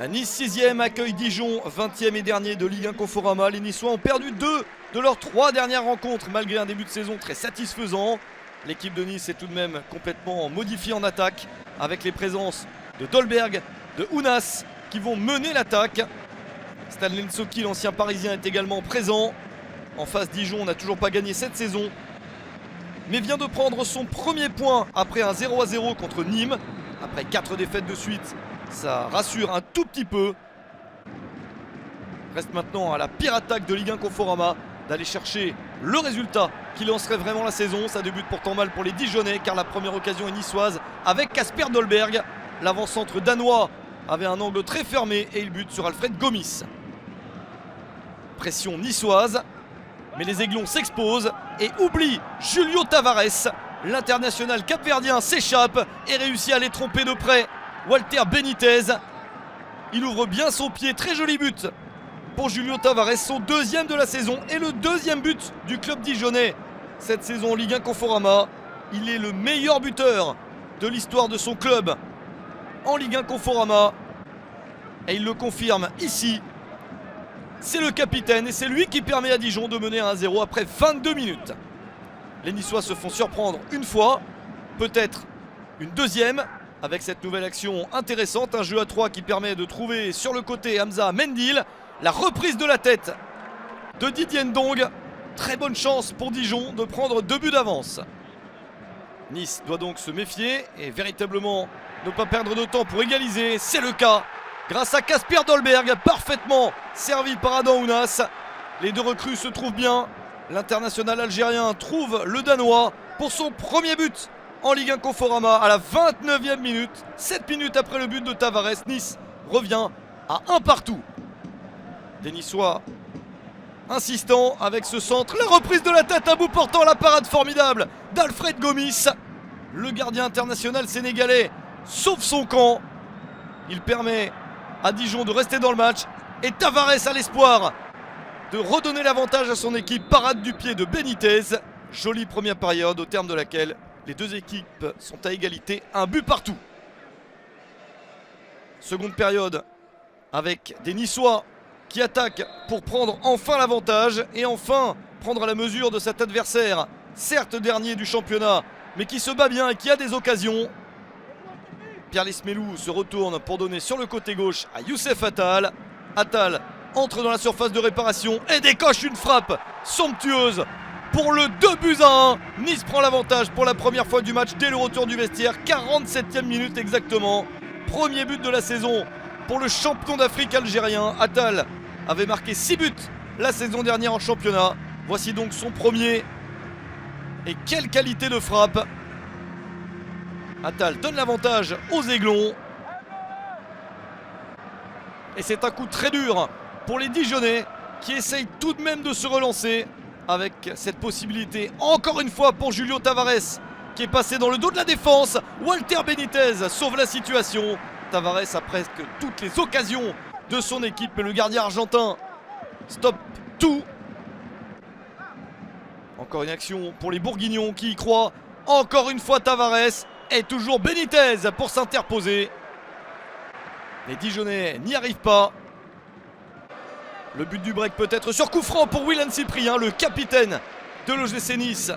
Nice 6e accueille Dijon 20e et dernier de Ligue 1 Conforama. Les Niçois ont perdu 2 de leurs 3 dernières rencontres malgré un début de saison très satisfaisant. L'équipe de Nice est tout de même complètement modifiée en attaque avec les présences de Dolberg, de Ounas qui vont mener l'attaque. Stanley Nsoki, l'ancien parisien, est également présent. En face, Dijon n'a toujours pas gagné cette saison, mais vient de prendre son premier point après un 0-0 contre Nîmes. Après 4 défaites de suite, ça rassure un tout petit peu. Reste maintenant à la pire attaque de Ligue 1 Conforama d'aller chercher le résultat qui lancerait vraiment la saison. Ça débute pourtant mal pour les Dijonnais car la première occasion est niçoise avec Kasper Dolberg. L'avant-centre danois avait un angle très fermé et il bute sur Alfred Gomis. Pression niçoise, mais les Aiglons s'exposent et oublient Julio Tavares. L'international capverdien s'échappe et réussit à les tromper de près. Walter Benitez, il ouvre bien son pied, très joli but pour Julio Tavares, son deuxième de la saison et le deuxième but du club dijonnais cette saison en Ligue 1 Conforama. Il est le meilleur buteur de l'histoire de son club en Ligue 1 Conforama et il le confirme ici. C'est le capitaine et c'est lui qui permet à Dijon de mener à 1-0 après 22 minutes. Les Niçois se font surprendre une fois, peut-être une deuxième, avec cette nouvelle action intéressante. Un jeu à 3 qui permet de trouver sur le côté Hamza Mendil. La reprise de la tête de Didier Ndong. Très bonne chance pour Dijon de prendre 2 buts d'avance. Nice doit donc se méfier et véritablement ne pas perdre de temps pour égaliser. C'est le cas grâce à Kasper Dolberg, parfaitement servi par Adam Ounas. Les deux recrues se trouvent bien. L'international algérien trouve le Danois pour son premier but en Ligue 1 Conforama à la 29e minute. 7 minutes après le but de Tavares, Nice revient à 1 partout. Des Niçois insistants avec ce centre. La reprise de la tête à bout portant, la parade formidable d'Alfred Gomis. Le gardien international sénégalais sauve son camp. Il permet à Dijon de rester dans le match. Et Tavares a l'espoir de redonner l'avantage à son équipe. Parade du pied de Benitez. Jolie première période au terme de laquelle les deux équipes sont à égalité, un but partout. Seconde période avec des Niçois qui attaquent pour prendre enfin l'avantage et enfin prendre la mesure de cet adversaire, certes dernier du championnat, mais qui se bat bien et qui a des occasions. Pierre Lismelou se retourne pour donner sur le côté gauche à Youssef Attal. Attal entre dans la surface de réparation et décoche une frappe somptueuse pour le 2-1. Nice prend l'avantage pour la première fois du match dès le retour du vestiaire. 47e minute exactement. Premier but de la saison pour le champion d'Afrique algérien. Attal avait marqué 6 buts la saison dernière en championnat. Voici donc son premier. Et quelle qualité de frappe. Attal donne l'avantage aux Aiglons. Et c'est un coup très dur pour les Dijonnais qui essayent tout de même de se relancer avec cette possibilité encore une fois pour Julio Tavares qui est passé dans le dos de la défense. Walter Benitez sauve la situation. Tavares a presque toutes les occasions de son équipe mais le gardien argentin stoppe tout. Encore une action pour les Bourguignons qui y croient. Encore une fois Tavares et toujours Benitez pour s'interposer. Les Dijonnais n'y arrivent pas. Le but du break peut-être sur coup franc pour Willan Cyprien, le capitaine de l'OGC Nice,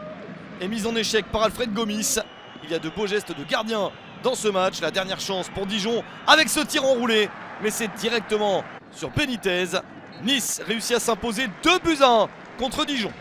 est mis en échec par Alfred Gomis. Il y a de beaux gestes de gardien dans ce match. La dernière chance pour Dijon avec ce tir enroulé, mais c'est directement sur Benitez. Nice réussit à s'imposer 2-1 contre Dijon.